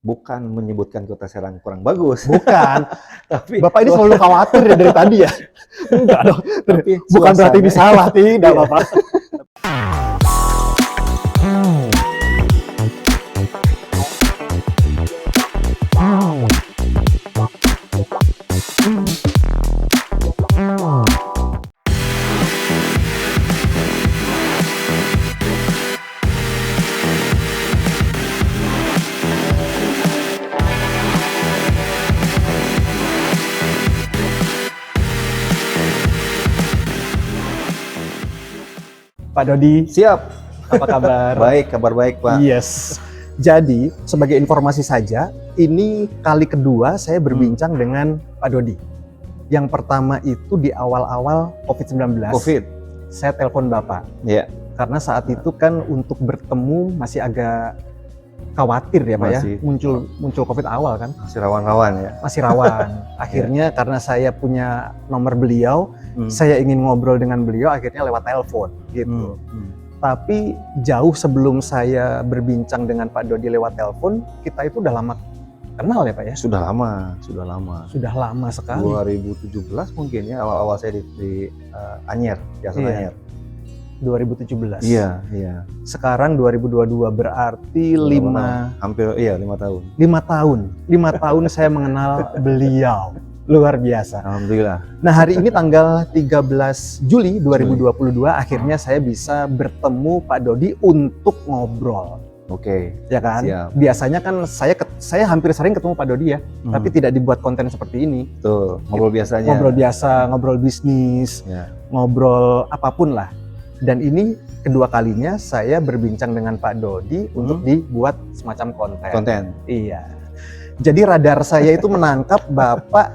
bukan menyebutkan Kota Serang kurang bagus, Bukan. tapi Bapak ini selalu khawatir ya dari tadi ya. Enggak dong. Tapi Bukan berarti ini suasana- salah, tidak Iya. Bapak. Pak Dodi, Siap. apa kabar? Baik, kabar baik, Pak. Yes. Jadi, sebagai informasi saja, ini kali kedua saya berbincang dengan Pak Dodi. Yang pertama itu di awal-awal COVID-19. COVID. Saya telepon Bapak. Ya, Karena saat itu kan untuk bertemu masih agak khawatir ya Pak ya. Masih. Muncul COVID awal kan. masih rawan-rawan ya. Masih rawan. Akhirnya karena saya punya nomor beliau, saya ingin ngobrol dengan beliau akhirnya lewat telepon gitu. Tapi jauh sebelum saya berbincang dengan Pak Dodi lewat telepon, kita itu udah lama kenal ya Pak ya? Sudah lama, sudah lama. Sudah lama sekali. 2017 mungkin ya, awal-awal saya di Anyer, di Asal Iya. Anyer. 2017. Iya, iya. Sekarang 2022 berarti Berapa 5 tahun? Hampir, iya 5 tahun. tahun. 5 tahun saya mengenal beliau. Luar biasa. Alhamdulillah. Nah, hari ini tanggal 13 Juli 2022 akhirnya saya bisa bertemu Pak Dodi untuk ngobrol. Oke. Ya kan? Siap. Biasanya kan saya hampir sering ketemu Pak Dodi ya, tapi tidak dibuat konten seperti ini. Tuh, ngobrol biasanya. Ngobrol biasa, ngobrol bisnis, Ya. ngobrol apapun lah. Dan ini kedua kalinya saya berbincang dengan Pak Dodi untuk dibuat semacam konten. Konten. Iya. Jadi radar saya itu menangkap Bapak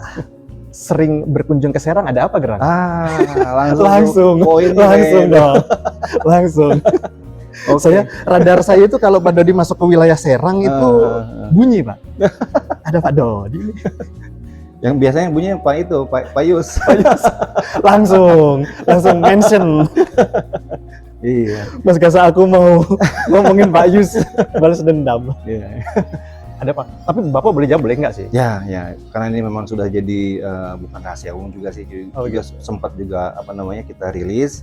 sering berkunjung ke Serang, ada apa gerak? Langsung. Poin langsung dong. Langsung. Oke. Saya radar saya itu kalau Pak Dodi masuk ke wilayah Serang itu bunyi, Pak. Ada Pak Dodi. Yang biasanya bunyinya Pak Yus. Langsung mention. Iya. Mas Gasa aku mau ngomongin Pak Yus balas dendam. Iya. Ada Pak. Tapi Bapak boleh jawab boleh nggak sih? Ya, karena ini memang sudah jadi bukan rahasia umum juga sih, Oh, juga sempat juga kita rilis.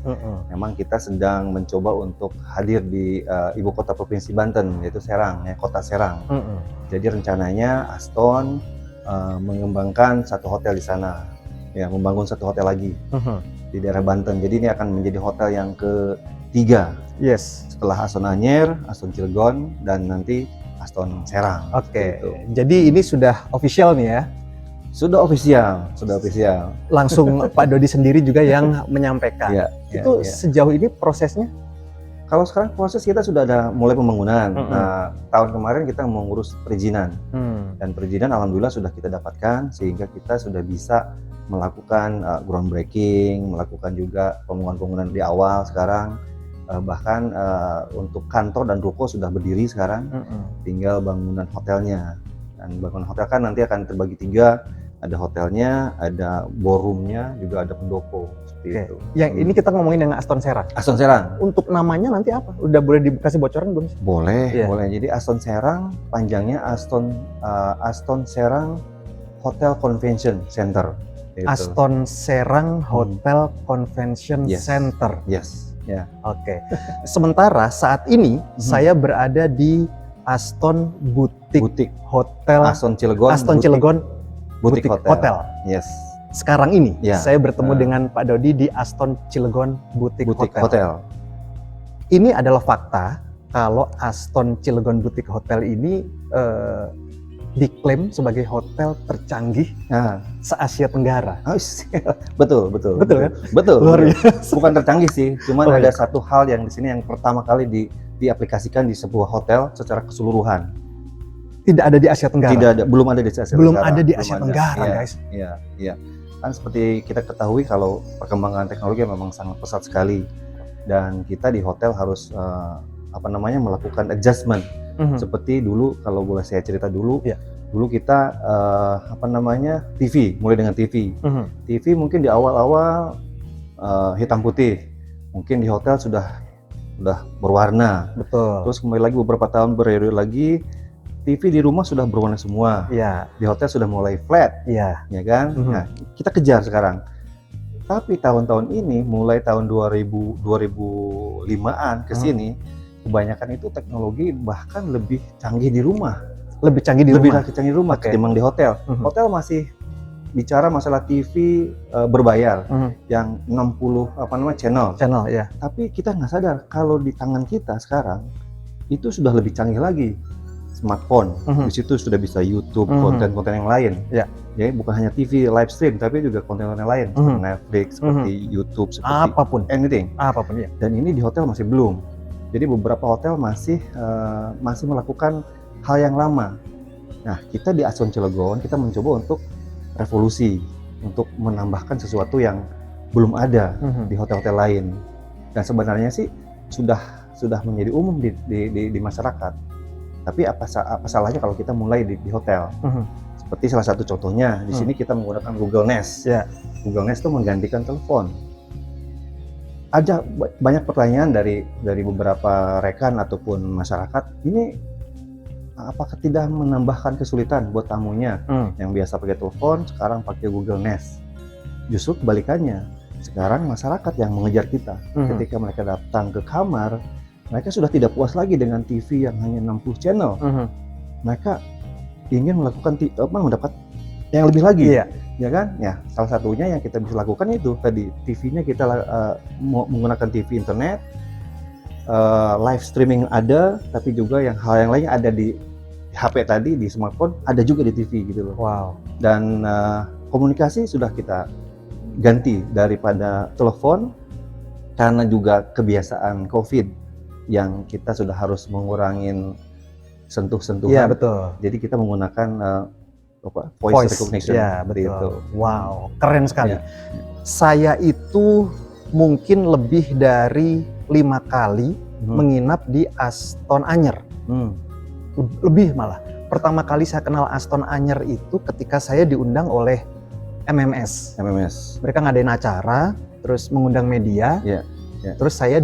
Memang kita sedang mencoba untuk hadir di ibu kota provinsi Banten, yaitu Serang, ya, kota Serang. Jadi rencananya Aston mengembangkan satu hotel di sana, ya, membangun satu hotel lagi di daerah Banten. Jadi ini akan menjadi hotel yang ketiga Yes. setelah Aston Anyer, Aston Cilegon, dan nanti Aston Serang. Oke. Gitu. Jadi ini sudah official nih ya. Sudah official. Langsung Pak Dodi sendiri juga yang menyampaikan. Ya, Itu sejauh ini prosesnya? Kalau sekarang proses kita sudah ada mulai pembangunan. Nah, tahun kemarin kita mengurus perizinan. Dan perizinan alhamdulillah sudah kita dapatkan sehingga kita sudah bisa melakukan groundbreaking, melakukan juga pembangunan di awal sekarang. Bahkan untuk kantor dan ruko sudah berdiri sekarang, tinggal bangunan hotelnya. Dan bangunan hotel kan nanti akan terbagi 3, ada hotelnya, ada ballroomnya, juga ada pendopo seperti itu. Yang ini kita ngomongin yang Aston Serang. Aston Serang. Untuk namanya nanti apa? Udah boleh dikasih bocoran belum sih? Boleh, Iya. boleh. Jadi Aston Serang panjangnya Aston Serang Hotel Convention Center. Gitu. Aston Serang Hotel Convention Yes. Center. Yes, ya. Oke. Sementara saat ini saya berada di Aston Boutique Butik Hotel Aston Cilegon. Aston Butik- Cilegon Butik Boutique Hotel. Hotel. Yes. Sekarang ini Ya. saya bertemu dengan Pak Dodi di Aston Cilegon Boutique Butik Hotel. Hotel. Ini adalah fakta kalau Aston Cilegon Boutique Hotel ini diklaim sebagai hotel tercanggih Nah, se-Asia Tenggara. betul. Betul kan? Betul. Luar betul. biasa. Bukan tercanggih sih, cuman Oh, ada iya. satu hal yang di sini yang pertama kali diaplikasikan di sebuah hotel secara keseluruhan. Tidak ada di Asia Tenggara. Tidak ada, belum ada di Asia Belum Tenggara. ada di Belum Asia ada. Tenggara, Iya, guys. Iya. Kan seperti kita ketahui kalau perkembangan teknologi memang sangat pesat sekali, dan kita di hotel harus melakukan adjustment. Seperti dulu, kalau boleh saya cerita dulu, Iya. dulu kita TV, mulai dengan TV. TV mungkin di awal-awal hitam putih, mungkin di hotel sudah berwarna. Betul. Terus kembali lagi beberapa tahun beredar lagi TV di rumah sudah berwarna semua. Iya. Di hotel sudah mulai flat. Iya. Ya kan? Nah, kita kejar sekarang. Tapi tahun-tahun ini, mulai tahun 2005-an ke sini, kebanyakan itu teknologi bahkan lebih canggih di rumah. Lebih canggih di rumah? Lebih canggih di rumah ketimbang di hotel. Hotel masih bicara masalah TV berbayar, yang 60 channel. Channel, ya. Tapi kita nggak sadar, kalau di tangan kita sekarang, itu sudah lebih canggih lagi. Smartphone, di situ sudah bisa YouTube, konten-konten yang lain. Ya. Jadi bukan hanya TV live stream, tapi juga konten-konten lain seperti Netflix, seperti YouTube, seperti anything. Apapun ya. Dan ini di hotel masih belum. Jadi beberapa hotel masih melakukan hal yang lama. Nah, kita di Aston Cilegon kita mencoba untuk revolusi, untuk menambahkan sesuatu yang belum ada di hotel-hotel lain. Dan sebenarnya sih sudah menjadi umum di masyarakat. Tapi apa salahnya kalau kita mulai di hotel? Seperti salah satu contohnya, di sini kita menggunakan Google Nest. Yeah. Google Nest itu menggantikan telepon. Ada banyak pertanyaan dari beberapa rekan ataupun masyarakat, ini apakah tidak menambahkan kesulitan buat tamunya yang biasa pakai telepon, sekarang pakai Google Nest? Justru kebalikannya, sekarang masyarakat yang mengejar kita. Ketika mereka datang ke kamar, mereka sudah tidak puas lagi dengan TV yang hanya 60 channel. Mereka ingin mendapat yang lebih lagi, ya kan? Ya, salah satunya yang kita bisa lakukan itu tadi, TV-nya kita menggunakan TV internet, live streaming ada, tapi juga hal yang lain ada di HP tadi, di smartphone, ada juga di TV gitu loh. Wow. Dan komunikasi sudah kita ganti daripada telepon, karena juga kebiasaan COVID yang kita sudah harus mengurangin sentuh-sentuhan. Iya, betul. Jadi kita menggunakan voice recognition. Ya, betul. Itu. Wow, keren sekali. Ya. Saya itu mungkin lebih dari 5 kali menginap di Aston Anyer. Lebih malah. Pertama kali saya kenal Aston Anyer itu ketika saya diundang oleh MMS. Mereka ngadain acara, terus mengundang media. Terus saya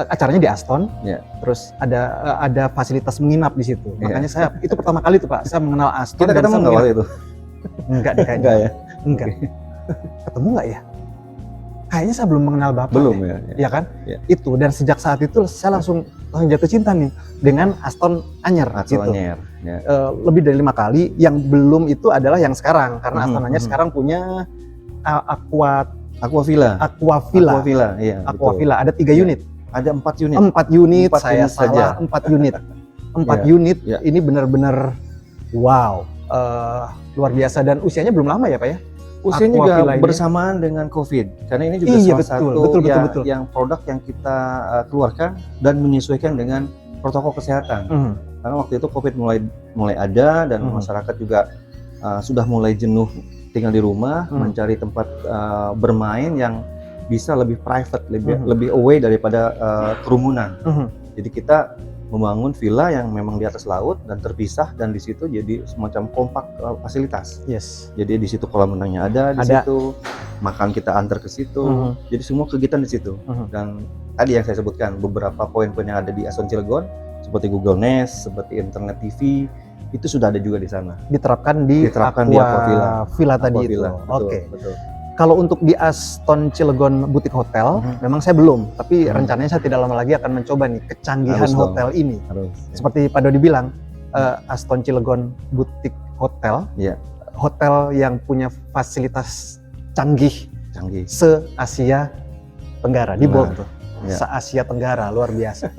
acaranya di Aston, terus ada fasilitas menginap di situ. Makanya saya itu pertama kali tuh Pak, saya mengenal Aston. Kita ketemu nggak waktu itu? Enggak deh kayaknya. Enggak ya? Enggak. Ketemu nggak ya? Kayaknya saya belum mengenal Bapak. Belum deh. ya? Ya kan? Itu, dan sejak saat itu saya langsung jatuh cinta nih dengan Aston Anyer. Aston Anyer. Lebih dari 5 kali. Yang belum itu adalah yang sekarang, karena Aston Anyer sekarang punya Aquavilla. Iya. Aquavilla, ada 3 unit. Ada 4 unit. 4 unit, 4 saya unit salah, 4 unit. 4 unit, ini benar-benar wow, luar biasa, dan usianya belum lama ya Pak ya? Usianya juga bersamaan dengan COVID, karena ini juga betul. Yang produk yang kita keluarkan dan menyesuaikan dengan protokol kesehatan. Karena waktu itu COVID mulai ada, dan masyarakat juga sudah mulai jenuh tinggal di rumah, mencari tempat bermain yang bisa lebih private, lebih away daripada kerumunan. Jadi kita membangun villa yang memang di atas laut dan terpisah, dan di situ jadi semacam kompak fasilitas. Jadi di situ kolam renangnya ada di situ, makan kita antar ke situ. Jadi semua kegiatan di situ. Dan tadi yang saya sebutkan beberapa poin-poin yang ada di Aston Cilegon, seperti Google Nest, seperti internet TV, itu sudah ada juga di sana. Diterapkan di Aquavilla tadi itu. Oke. Kalau untuk di Aston Cilegon Boutique Hotel, memang saya belum, tapi rencananya saya tidak lama lagi akan mencoba nih kecanggihan hotel ini. Seperti Pak Dodi bilang, Aston Cilegon Boutique Hotel, hotel yang punya fasilitas canggih. Se-Asia Tenggara, di bold tuh. Se-Asia Tenggara, luar biasa.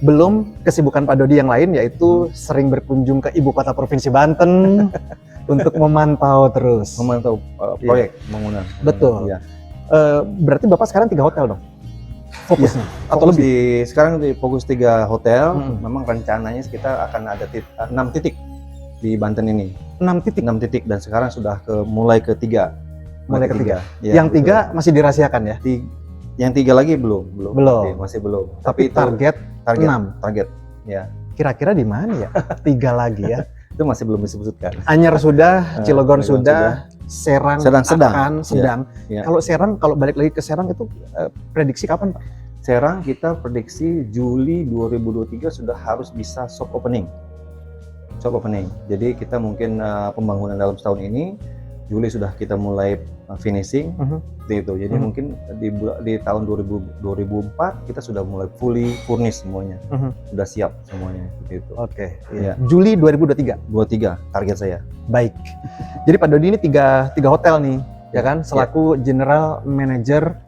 Belum kesibukan Pak Dodi yang lain, yaitu sering berkunjung ke ibu kota provinsi Banten untuk memantau proyek bangunan. Betul. Berarti Bapak sekarang 3 hotel dong? Fokusnya? Atau lebih? Sekarang fokus 3 hotel. Memang rencananya kita akan ada 6 titik di Banten ini. 6 titik? Dan sekarang sudah mulai ke 3. Mulai ke 3? Yang 3 masih dirahasiakan ya? Yang 3 lagi belum. Masih belum. Tapi target 6? Target, ya. Kira-kira di mana ya? 3 lagi ya? Itu masih belum disebutkan. Anyer sudah, Cilegon sudah, Serang sedang. Kalau Serang, kalau balik lagi ke Serang itu prediksi kapan Pak? Serang kita prediksi Juli 2023 sudah harus bisa soft opening. soft opening. Jadi kita mungkin pembangunan dalam setahun ini, Juli sudah kita mulai finishing, seperti itu. Jadi mungkin di tahun 2004 kita sudah mulai fully furnished semuanya, sudah siap semuanya, seperti itu. Oke. Ya. Juli 2023. 23 target saya. Baik. Jadi Pak Dodi ini tiga hotel nih, ya kan? Selaku General Manager.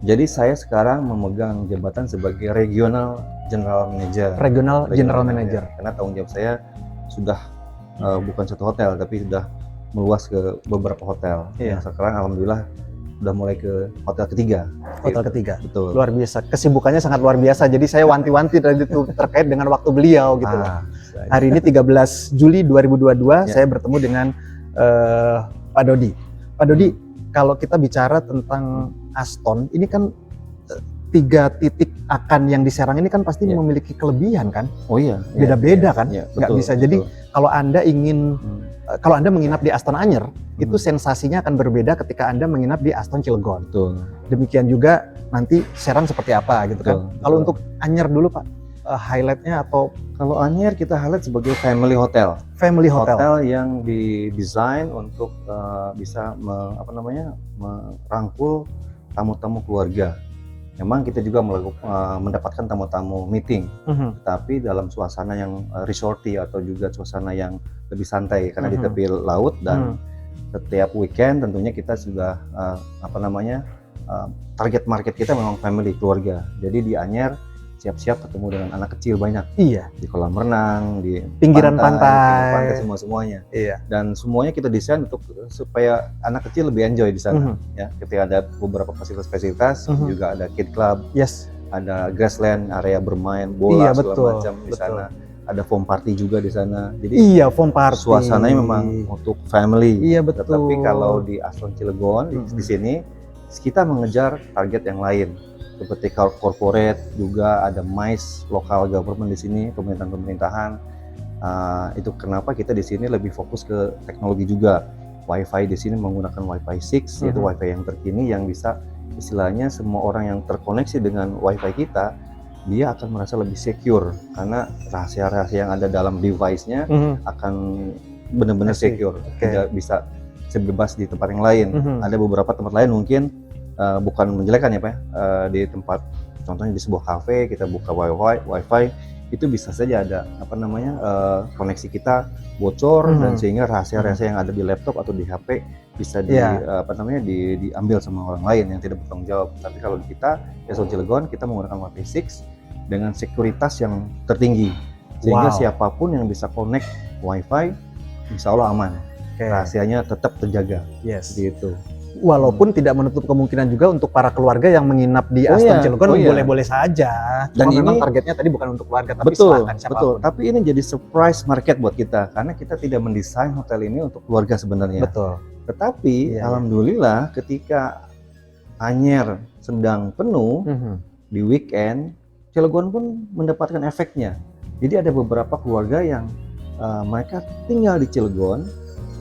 Jadi saya sekarang memegang jabatan sebagai Regional General Manager. Regional General Manager. Karena tanggung jawab saya sudah bukan satu hotel, tapi sudah meluas ke beberapa hotel. Iya. Yang sekarang alhamdulillah sudah mulai ke hotel ketiga. Hotel ketiga. Betul. Luar biasa. Kesibukannya sangat luar biasa. Jadi saya wanti-wanti tadi itu terkait dengan waktu beliau gitu. Hari ini 13 Juli 2022 saya bertemu dengan Pak Dodi. Pak Dodi, kalau kita bicara tentang Aston, ini kan 3 titik akan yang di Serang ini kan pasti memiliki kelebihan kan? Oh iya. Beda-beda kan? Ya, nggak bisa. Betul. Jadi kalau Anda ingin kalau Anda menginap di Aston Anyer, itu sensasinya akan berbeda ketika Anda menginap di Aston Cilegon. Betul. Demikian juga nanti Serang seperti apa gitu kan. Kalau untuk Anyer dulu Pak, highlightnya atau kalau Anyer kita highlight sebagai family hotel. Family hotel. Hotel yang didesain untuk bisa merangkul tamu-tamu keluarga. Memang kita juga mendapatkan tamu-tamu meeting, tapi dalam suasana yang resorty atau juga suasana yang lebih santai karena di tepi laut dan setiap weekend tentunya kita sudah target market kita memang family keluarga. Jadi di Anyer siap-siap ketemu dengan anak kecil banyak. Iya. Di kolam renang, di pinggiran pantai semuanya. Iya. Dan semuanya kita desain untuk supaya anak kecil lebih enjoy di sana. Ya, ketika ada beberapa fasilitas-fasilitas, juga ada kid club, ada grassland, area bermain bola segala macam di sana. Ada foam party juga di sana. Jadi foam party. Suasananya memang untuk family. Iya, betul. Tetapi kalau di Aston Cilegon di sini kita mengejar target yang lain. Seperti corporate, juga ada MICE, local government di sini, pemerintahan-pemerintahan. Itu kenapa kita di sini lebih fokus ke teknologi juga. Wi-Fi di sini menggunakan Wi-Fi 6, yaitu Wi-Fi yang terkini yang bisa istilahnya semua orang yang terkoneksi dengan Wi-Fi kita, dia akan merasa lebih secure karena rahasia-rahasia yang ada dalam device-nya akan benar-benar secure, tidak bisa sebebas di tempat yang lain. Ada beberapa tempat lain mungkin bukan menjelekkan ya Pak, di tempat contohnya di sebuah kafe kita buka wifi itu bisa saja ada koneksi kita bocor dan sehingga rahasia-rahasia yang ada di laptop atau di HP bisa diambil sama orang lain yang tidak bertanggung jawab. Tapi kalau di kita Aston Cilegon kita menggunakan Wi-Fi 6 dengan sekuritas yang tertinggi sehingga siapapun yang bisa connect Wi-Fi insya Allah aman. Rahasianya tetap terjaga. Seperti itu. Walaupun tidak menutup kemungkinan juga untuk para keluarga yang menginap di Aston Cilegon boleh-boleh saja. Cuma Dan memang ini, targetnya tadi bukan untuk keluarga, tapi silakan siapapun. Betul. Tapi ini jadi surprise market buat kita karena kita tidak mendesain hotel ini untuk keluarga sebenarnya. Betul. Tetapi alhamdulillah ketika Anyer sedang penuh di weekend, Cilegon pun mendapatkan efeknya. Jadi ada beberapa keluarga yang mereka tinggal di Cilegon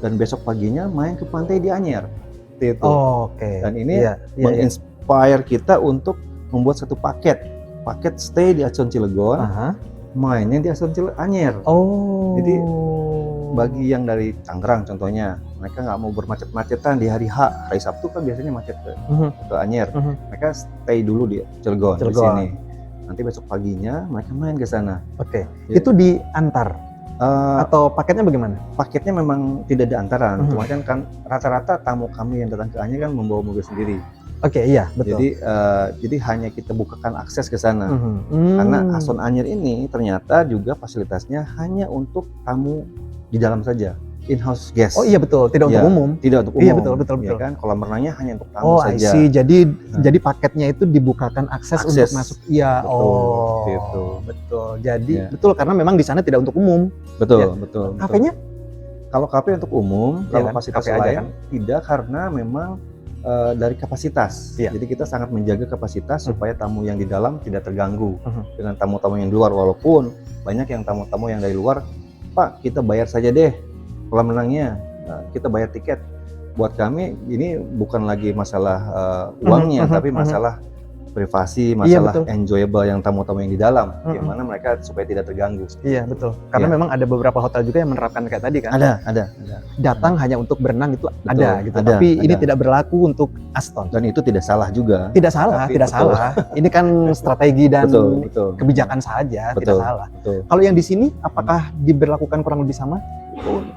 dan besok paginya main ke pantai di Anyer. Itu. Dan ini menginspire kita untuk membuat satu paket stay di Aston Cilegon, mainnya di Aston Anyer. Jadi bagi yang dari Tangerang contohnya, mereka nggak mau bermacet-macetan di hari Sabtu kan biasanya macet ke Anyer. Mereka stay dulu di Cilegon. Di sini. Nanti besok paginya mereka main ke sana. Itu diantar. Atau paketnya bagaimana? Paketnya memang tidak ada antaran, cuma kan rata-rata tamu kami yang datang ke Anyer kan membawa mobil sendiri. Betul. Jadi hanya kita bukakan akses ke sana. Karena Aston Anyer ini ternyata juga fasilitasnya hanya untuk tamu di dalam saja, in-house guest. Betul, tidak untuk umum. Tidak untuk umum. Betul. Ya kan, kolam renangnya hanya untuk tamu saja. Jadi paketnya itu dibukakan akses untuk masuk. Betul. Jadi betul karena memang di sana tidak untuk umum. Betul. Kafenya? Kalau kafe untuk umum, kalau fasilitas lain kan? tidak karena memang dari kapasitas. Jadi kita sangat menjaga kapasitas supaya tamu yang di dalam tidak terganggu dengan tamu-tamu yang di luar. Walaupun banyak yang tamu-tamu yang dari luar, Pak kita bayar saja deh kolam renangnya, kita bayar tiket. Buat kami ini bukan lagi masalah uangnya, tapi masalah privasi, masalah enjoyable yang tamu-tamu yang di dalam, gimana mereka supaya tidak terganggu. Iya betul, karena memang ada beberapa hotel juga yang menerapkan kayak tadi kan. Ada. Datang hanya untuk berenang itu ada gitu, tapi ini tidak berlaku untuk Aston. Dan itu tidak salah juga. Tidak salah. Ini kan strategi dan kebijakan saja, tidak salah. Kalau yang di sini, apakah diberlakukan kurang lebih sama?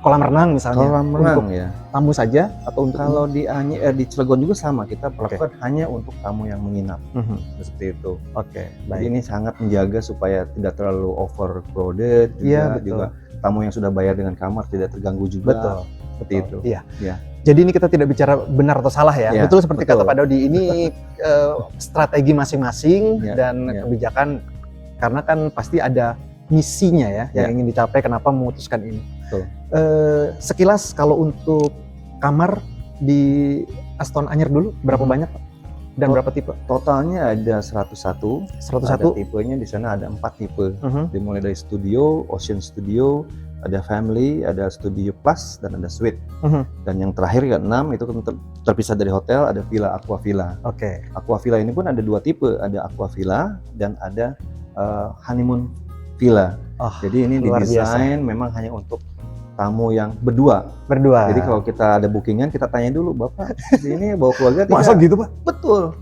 Kolam renang misalnya, kolam renang untuk tamu saja atau untuk kalau di Cilegon juga sama, kita perlakukan hanya untuk tamu yang menginap, seperti itu. Jadi ini sangat menjaga supaya tidak terlalu overcrowded juga tamu yang sudah bayar dengan kamar tidak terganggu juga. Seperti itu. Iya. Jadi ini kita tidak bicara benar atau salah ya. Betul seperti kata Pak Dodi, ini strategi masing-masing dan kebijakan, karena kan pasti ada misinya yang ingin dicapai, kenapa memutuskan ini. Sekilas kalau untuk kamar di Aston Anyer dulu berapa banyak Pak? Dan berapa tipe? Totalnya ada 101. Ada tipenya, di sana ada 4 tipe. Dimulai dari studio, ocean studio, ada family, ada studio plus, dan ada suite. Dan yang terakhir yang 6 itu terpisah dari hotel, ada villa, aqua villa. Aqua villa ini pun ada 2 tipe, ada aqua villa dan ada honeymoon villa. Jadi ini didesain memang hanya untuk tamu yang berdua. Jadi kalau kita ada bookingan, kita tanya dulu, Bapak di sini bawa keluarga tidak? Masa gitu Pak? Betul.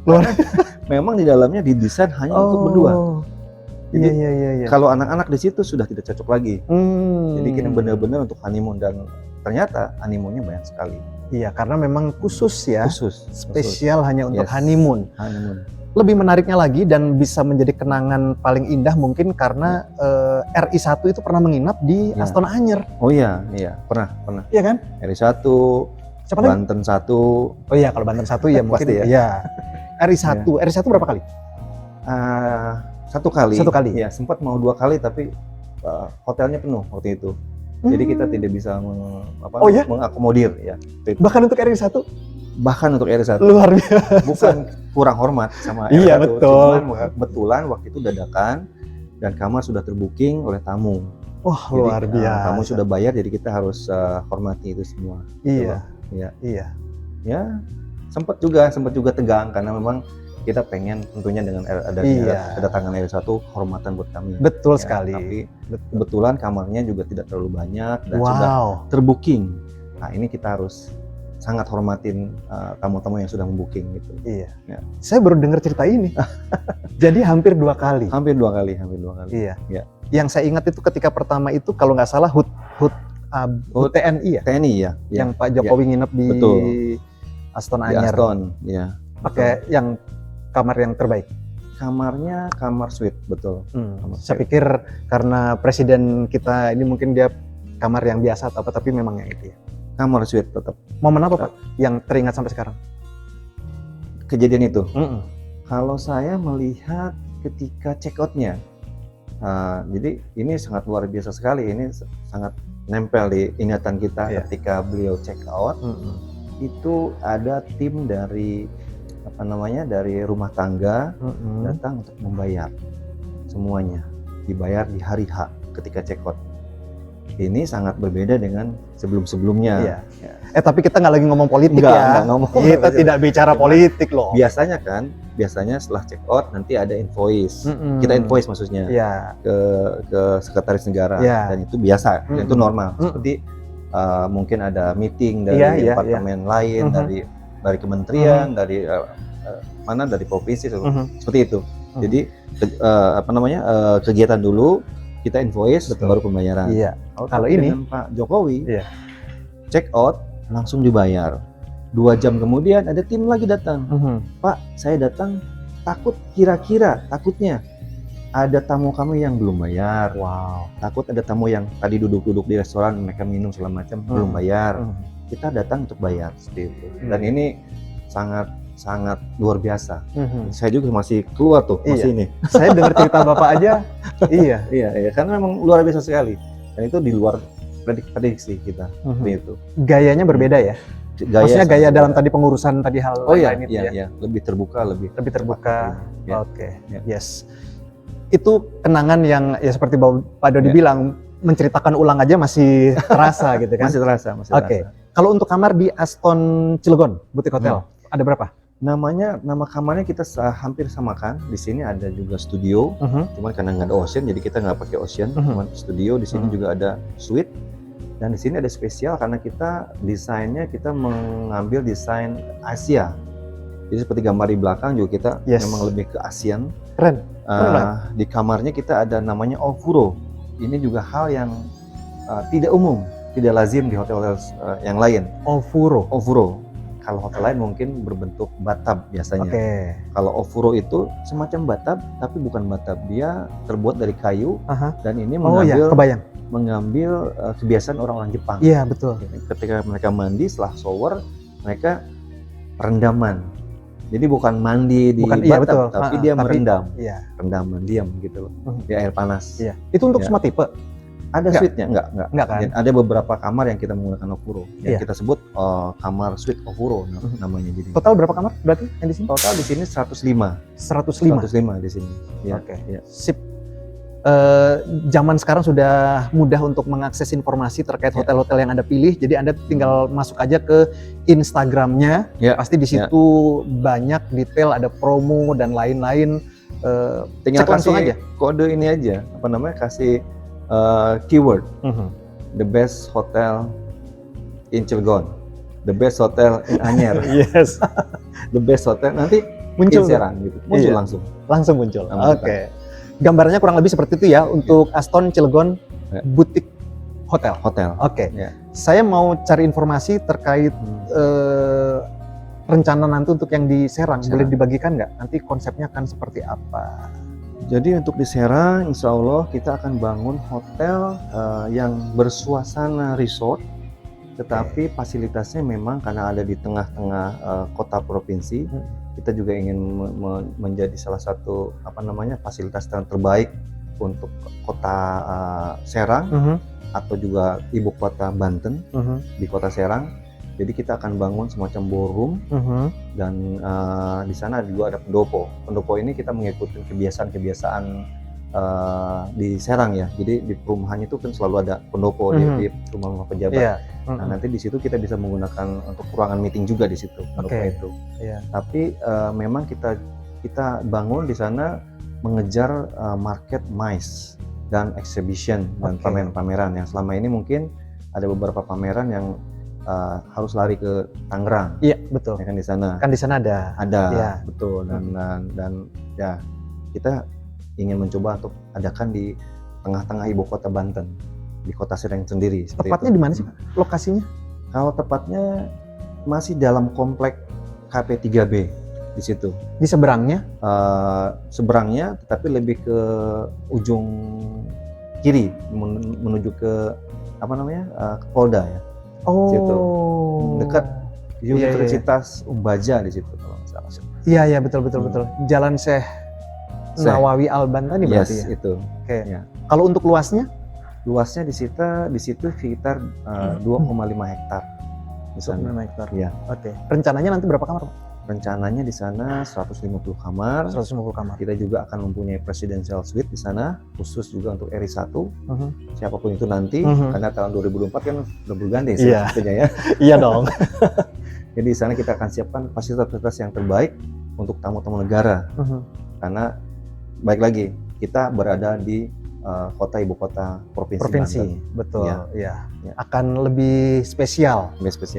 Memang di dalamnya didesain hanya untuk berdua. Jadi kalau anak-anak di situ sudah tidak cocok lagi. Jadi kita benar-benar untuk honeymoon, dan ternyata honeymoonnya banyak sekali. Iya, karena memang khusus spesial hanya untuk honeymoon. Lebih menariknya lagi dan bisa menjadi kenangan paling indah mungkin karena RI1 itu pernah menginap di Aston Anyer. Oh iya, pernah. Iya kan? RI1, Banten 1. Oh iya, kalau Banten 1 ya mungkin ya. RI1 berapa kali? 1 kali. Ya, sempat mau 2 kali tapi hotelnya penuh waktu itu. Jadi kita tidak bisa mengakomodir ya. Bahkan untuk RI1? Bahkan untuk RI1. Luar biasa. Bukan kurang hormat sama RI1. Iya betul. Cuman kebetulan waktu itu dadakan dan kamar sudah terbooking oleh tamu. Wah, luar biasa. Tamu sudah bayar, jadi kita harus hormati itu semua. Iya. Ya, sempat juga tegang karena memang kita pengen tentunya dengan kedatangan RI1 kehormatan buat kami. Betul sekali. Tapi kebetulan kamarnya juga tidak terlalu banyak dan sudah terbooking. Nah, ini kita harus sangat hormatin tamu-tamu yang sudah membooking gitu. Iya. Saya baru dengar cerita ini. Jadi hampir 2 kali. Hampir dua kali. Iya. Yang saya ingat itu ketika pertama itu kalau nggak salah HUT TNI ya. TNI ya. Yang Pak Jokowi nginep di Aston Anyer. Pakai yang kamar yang terbaik. Kamarnya kamar suite, betul. Saya pikir karena presiden kita ini mungkin dia kamar yang biasa atau apa, tapi memang yang itu ya. Kamar suite tetap. Momen apa Pak yang teringat sampai sekarang? Kejadian itu? Kalau saya melihat ketika check out-nya, jadi ini sangat luar biasa sekali, ini sangat nempel di ingatan kita ketika beliau check out. Itu ada tim dari dari rumah tangga datang untuk membayar semuanya, dibayar di hari H ketika check out. Ini sangat berbeda dengan sebelum-sebelumnya. Tapi kita nggak lagi ngomong politik nggak ngomong. Kita tidak bicara politik loh. Biasanya setelah check out nanti ada invoice. Kita invoice maksudnya ke sekretaris negara dan itu biasa, dan itu normal. Seperti mungkin ada meeting dari departemen lain, dari kementerian, dari dari provinsi, seperti itu. Jadi kegiatan dulu, kita invoice, baru pembayaran. Kalau ini Pak Jokowi check out langsung dibayar. 2 jam kemudian ada tim lagi datang. Pak, saya datang takutnya ada tamu kami yang belum bayar. Takut ada tamu yang tadi duduk-duduk di restoran, mereka minum segala macam belum bayar. Kita datang untuk bayar, seperti itu. Dan ini sangat luar biasa. Saya juga masih keluar tuh, masih ini. Saya dengar cerita Bapak aja. Iya, karena memang luar biasa sekali. Dan itu di luar prediksi kita. Seperti itu. Gayanya berbeda ya? Maksudnya gaya dalam tadi pengurusan tadi hal lain itu ya? Lebih terbuka, lebih terbuka. Oke. Yes. Itu kenangan yang ya seperti Pak Dodi bilang, menceritakan ulang aja masih terasa gitu kan? Masih terasa. Oke. Kalau untuk kamar di Aston Cilegon Boutique Hotel, ada berapa? Nama kamarnya kita hampir samakan. Di sini ada juga studio, cuman karena nggak ada ocean, jadi kita nggak pakai ocean, cuman studio. Di sini juga ada suite, dan di sini ada spesial karena kita desainnya kita mengambil desain Asia. Jadi seperti gambar di belakang juga kita memang lebih ke ASEAN. Keren. Di kamarnya kita ada namanya ofuro. Ini juga hal yang tidak umum, tidak lazim di hotel-hotel yang lain. Ofuro. Kalau hotel lain mungkin berbentuk bathtub biasanya. Kalau ofuro itu semacam bathtub, tapi bukan bathtub. Dia terbuat dari kayu dan ini mengambil kebiasaan orang-orang Jepang. Iya, betul. Ketika mereka mandi setelah shower, mereka rendaman. Jadi bukan mandi di bathtub, tapi dia merendam. Rendaman, diam gitu loh. Di air panas. Iya. Itu untuk semua tipe? Ada suite-nya? Enggak kan? Ada beberapa kamar yang kita menggunakan ofuro. Yang kita sebut kamar suite ofuro namanya. Jadi. Total berapa kamar berarti yang di sini? Total di sini 105. 105 di sini. Sip. Zaman sekarang sudah mudah untuk mengakses informasi terkait hotel-hotel yang Anda pilih. Jadi Anda tinggal masuk aja ke Instagramnya. Pasti di situ banyak detail, ada promo dan lain-lain. Tinggal langsung aja. Kode ini aja. Kasih keyword. The best hotel in Cilegon. The best hotel in Anyer. Yes. The best hotel. Nanti muncul Serang gitu. Muncul langsung muncul. Oke. Gambarnya kurang lebih seperti itu ya untuk Aston Cilegon Boutique Hotel. Oke. Saya mau cari informasi terkait rencana nanti untuk yang di Serang. Boleh dibagikan nggak? Nanti konsepnya akan seperti apa? Jadi untuk di Serang, insya Allah kita akan bangun hotel yang bersuasana resort, tetapi fasilitasnya memang karena ada di tengah-tengah kota provinsi, kita juga ingin menjadi salah satu fasilitas terbaik untuk kota Serang atau juga ibu kota Banten di kota Serang. Jadi kita akan bangun semacam ballroom dan di sana juga ada pendopo. Pendopo ini kita mengikuti kebiasaan di Serang ya. Jadi di perumahan itu kan selalu ada pendopo di rumah pejabat. Nah nanti di situ kita bisa menggunakan untuk ruangan meeting juga di situ pendopo itu. Tapi memang kita bangun di sana mengejar market MICE dan exhibition dan pameran-pameran yang selama ini mungkin ada beberapa pameran yang harus lari ke Tangerang. Iya, betul. Ya kan di sana. Kan di sana ada. Ada, betul. Dan ya kita ingin mencoba untuk adakan di tengah-tengah ibu kota Banten, di kota Serang sendiri. Tepatnya di mana sih lokasinya? Kalau tepatnya masih dalam komplek KP3B di situ. Di seberangnya? Seberangnya, tetapi lebih ke ujung kiri menuju ke ke Polda ya. Situ. Dekat Universitas Umbaja di situ kalau nggak salah. Iya betul. Jalan Syekh Nawawi Al-Bantani berarti ya. Itu. Ya. Kalau untuk luasnya? Luasnya di situ sekitar 2,5 hektar. 2,5 hektar. Iya. Rencananya nanti berapa kamar, Pak? Rencananya di sana 150 kamar. 150 kamar. Kita juga akan mempunyai presidential suite di sana, khusus juga untuk RI1. Siapapun itu nanti, karena tahun 2024 kan udah berganti sebetulnya ya. Iya dong. Jadi di sana kita akan siapkan fasilitas-fasilitas yang terbaik untuk tamu-tamu negara. Karena baik lagi, kita berada di kota ibu kota provinsi Banten. Betul. Ya. Akan lebih spesial.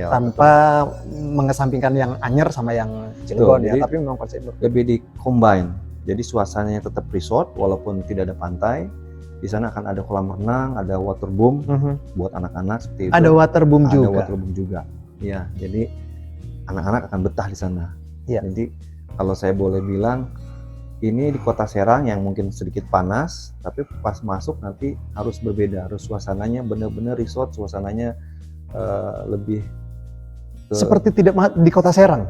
Tanpa mengesampingkan yang Anyer sama yang Cilegon ya, tapi memang konsep lebih di combine. Jadi suasananya tetap resort walaupun tidak ada pantai. Di sana akan ada kolam renang, ada waterboom buat anak-anak seperti itu. Ada waterboom juga. Ada waterboom juga. Ya, jadi anak-anak akan betah di sana. Ya. Jadi kalau saya boleh bilang, ini di kota Serang yang mungkin sedikit panas, tapi pas masuk nanti harus berbeda, harus suasananya benar-benar resort, suasananya lebih seperti tidak di kota Serang.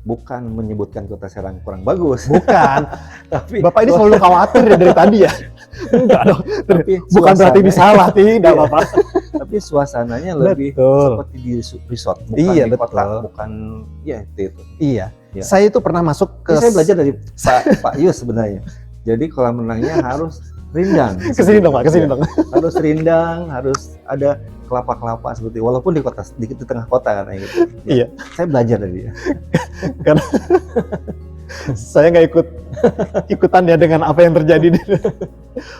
Bukan menyebutkan kota Serang kurang bagus. Bukan. Tapi Bapak ini selalu khawatir ya dari tadi ya. Enggak dong. Tapi bukan berarti disalah, tidak apa-apa. Tapi suasananya lebih seperti di resort, bukan di kota, bukan itu. Iya. Saya itu pernah masuk ke... Saya belajar dari Pak Yus sebenarnya. Jadi kolam renangnya harus rindang. Kesini dong Pak, kesini dong. Harus rindang, harus ada kelapa-kelapa seperti walaupun di kota di tengah kota kan kayak gitu. Iya. Saya belajar dari dia. Karena saya nggak ikutan ya dengan apa yang terjadi di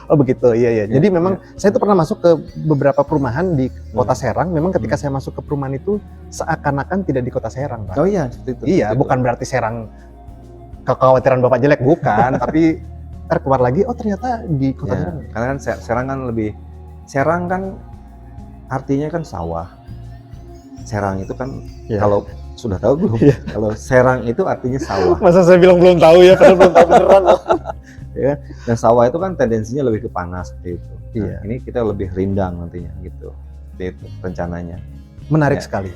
Oh begitu, iya. Jadi memang saya tuh pernah masuk ke beberapa perumahan di kota Serang. Memang ketika saya masuk ke perumahan itu seakan-akan tidak di kota Serang, Pak. Oh iya, seperti itu. Iya, bukan berarti Serang kekhawatiran Bapak jelek, bukan. Tapi ntar keluar lagi, oh ternyata di kota Serang. Karena kan Serang kan Serang kan artinya kan sawah. Serang itu kan kalau sudah tahu belum? Kalau Serang itu artinya sawah. Masa saya bilang belum tahu ya, padahal belum tahu beneran. Ya, dan sawah itu kan tendensinya lebih ke panas seperti itu. Iya. Ini kita lebih rindang nantinya gitu. Seperti itu rencananya. Menarik sekali.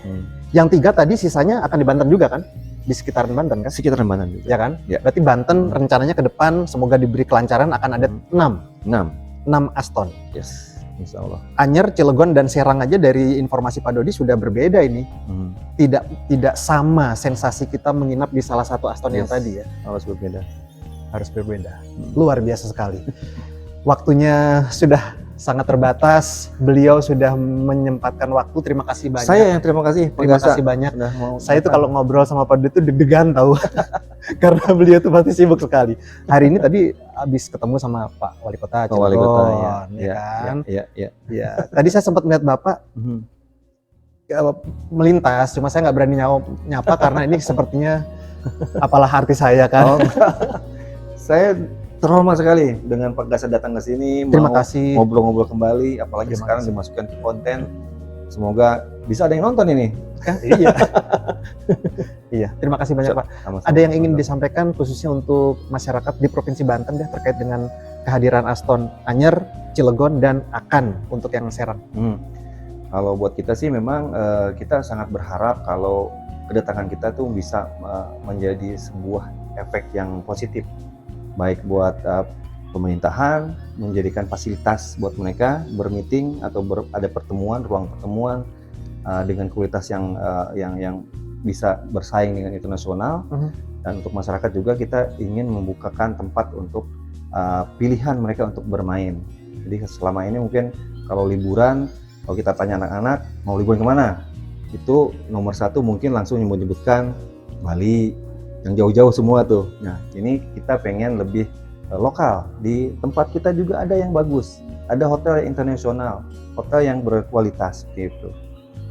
Yang 3 tadi sisanya akan di Banten juga kan? Di sekitaran Banten kan? Sekitaran Banten juga. Ya kan? Ya. Berarti Banten rencananya ke depan semoga diberi kelancaran akan ada 6 Aston. Yes, insya Allah. Anyer, Cilegon, dan Serang aja dari informasi Pak Dodi sudah berbeda ini. Tidak sama sensasi kita menginap di salah satu Aston yang tadi ya. Harus berbeda. Luar biasa sekali. Waktunya sudah sangat terbatas. Beliau sudah menyempatkan waktu. Terima kasih banyak. Saya yang terima kasih. Terima kasih banyak. Saya tuh kalau ngobrol sama Pak Dodi tuh deg-degan tahu. Karena beliau tuh pasti sibuk sekali. Hari ini tadi habis ketemu sama Pak Wali Kota Cilegon, Wali Kota, ya kan? Iya. Tadi saya sempat melihat Bapak melintas, cuma saya nggak berani nyapa karena ini sepertinya apalah arti saya kan. Saya terhormat sekali dengan Pak Gasa datang ke sini. Terima kasih. Ngobrol-ngobrol kembali, apalagi sekarang dimasukkan ke konten. Semoga bisa ada yang nonton ini. Iya. Iya. Terima kasih banyak Pak. Sama-sama. Ada yang ingin disampaikan khususnya untuk masyarakat di Provinsi Banten deh terkait dengan kehadiran Aston Anyer, Cilegon, dan Akan untuk yang Serang. Kalau buat kita sih memang kita sangat berharap kalau kedatangan kita tuh bisa menjadi sebuah efek yang positif. Baik buat pemerintahan, menjadikan fasilitas buat mereka bermeeting atau ada pertemuan, ruang pertemuan dengan kualitas yang bisa bersaing dengan internasional. Dan untuk masyarakat juga kita ingin membukakan tempat untuk pilihan mereka untuk bermain. Jadi selama ini mungkin kalau liburan, kalau kita tanya anak-anak mau liburan kemana, itu nomor 1 mungkin langsung menyebutkan Bali, yang jauh-jauh semua tuh. Nah ini kita pengen lebih lokal. Di tempat kita juga ada yang bagus, ada hotel yang internasional, hotel yang berkualitas gitu.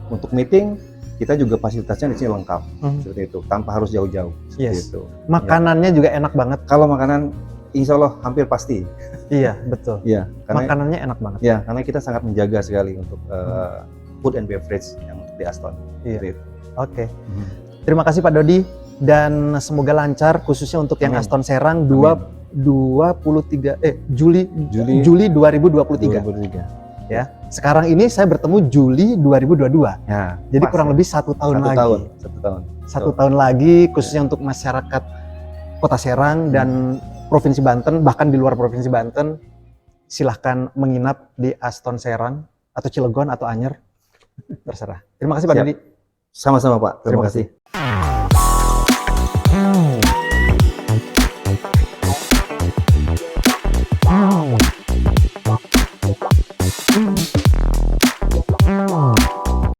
Untuk meeting kita juga fasilitasnya di sini lengkap seperti itu, tanpa harus jauh-jauh seperti itu. Makanannya juga enak banget. Kalau makanan insya Allah hampir pasti. Iya betul. Iya. Makanannya enak banget. Ya, karena kita sangat menjaga sekali untuk food and beverage yang di Aston. Iya. Oke. Terima kasih Pak Dodi dan semoga lancar khususnya untuk yang Aston Serang Juli 2023. Ya. Sekarang ini saya bertemu Juli 2022. Ya. Jadi kurang lebih 1 tahun lagi. 1 tahun lagi khususnya untuk masyarakat Kota Serang dan Provinsi Banten, bahkan di luar Provinsi Banten, silahkan menginap di Aston Serang atau Cilegon atau Anyer, terserah. Terima kasih Pak Dodi. Sama-sama Pak. Terima kasih.